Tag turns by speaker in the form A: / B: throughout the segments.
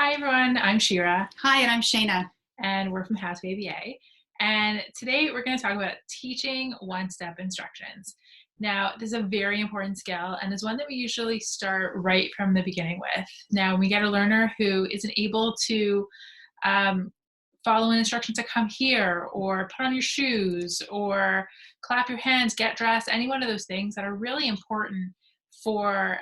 A: Hi everyone, I'm Shira
B: Hi, and I'm Shayna.
A: and we're from BCBA. And today we're going to talk about teaching one-step instructions. Now, this is a very important skill and is one that we usually start right from the beginning with. Now, when we get a learner who isn't able to um, follow an instruction to come here or put on your shoes or clap your hands, get dressed, any one of those things that are really important for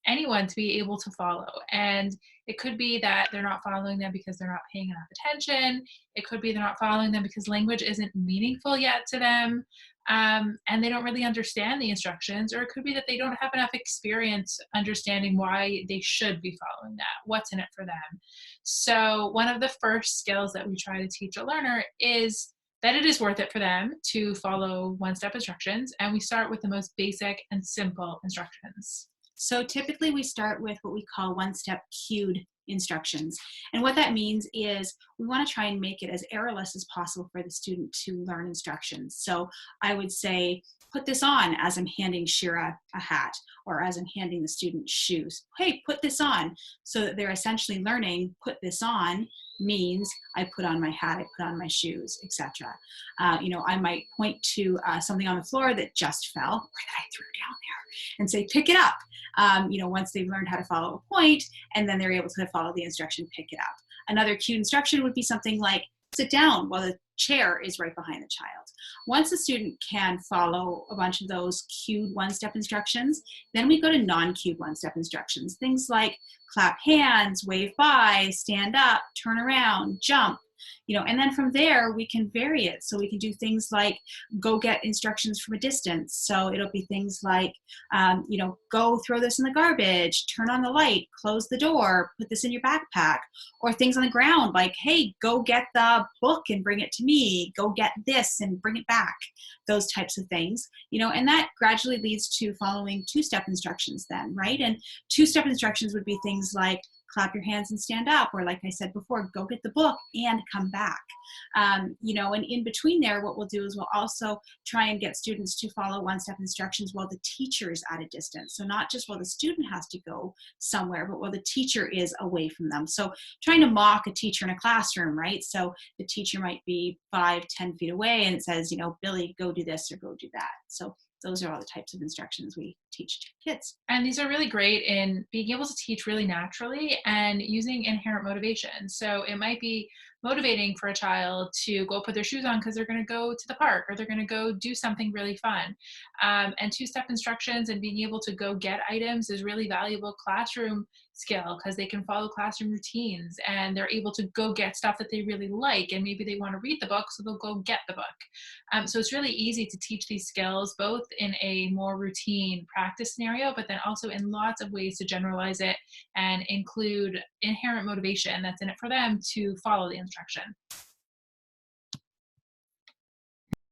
A: anyone to be able to follow. And it could be that they're not following them because they're not paying enough attention. It could be they're not following them because language isn't meaningful yet to them, and they don't really understand the instructions. Or it could be that they don't have enough experience understanding why they should be following that, what's in it for them. So, one of the first skills that we try to teach a learner is that it is worth it for them to follow one step instructions. And we start with the most basic and simple instructions.
B: So typically we start with what we call one-step cued instructions. And what that means is we want to try and make it as errorless as possible for the student to learn instructions. So I would say, put this on as I'm handing Shira a hat, or as I'm handing the student shoes. Hey, put this on. So that they're essentially learning, put this on means I put on my hat, I put on my shoes, etc. I might point to something on the floor that just fell, or that I threw down there, and say, pick it up. Once they've learned how to follow a point, and then they're able to follow the instruction, pick it up. Another cued instruction would be something like, sit down while the chair is right behind the child. Once the student can follow a bunch of those cued one-step instructions, then we go to non-cued one-step instructions. Things like clap hands, wave by, stand up, turn around, jump. And then from there we can vary it. So we can do things like go get instructions from a distance. So it'll be things like, go throw this in the garbage, turn on the light, close the door, put this in your backpack, or things on the ground like, hey, go get the book and bring it to me, go get this and bring it back, those types of things, and that gradually leads to following two-step instructions then, right? And two-step instructions would be things like, clap your hands and stand up, or like I said before, go get the book and come back. And in between there, what we'll do is we'll also try and get students to follow one-step instructions while the teacher is at a distance. So not just while the student has to go somewhere, but while the teacher is away from them. So trying to mock a teacher in a classroom, right? So the teacher might be 5-10 feet away and it says, Billy, go do this or go do that. So those are all the types of instructions we teach to kids.
A: And these are really great in being able to teach really naturally and using inherent motivation. So it might be motivating for a child to go put their shoes on because they're going to go to the park or they're going to go do something really fun. And two-step instructions and being able to go get items is really valuable classroom skill because they can follow classroom routines and they're able to go get stuff that they really like, and maybe they want to read the book, so they'll go get the book. So it's really easy to teach these skills both in a more routine practice scenario, but then also in lots of ways to generalize it and include inherent motivation that's in it for them to follow the instruction.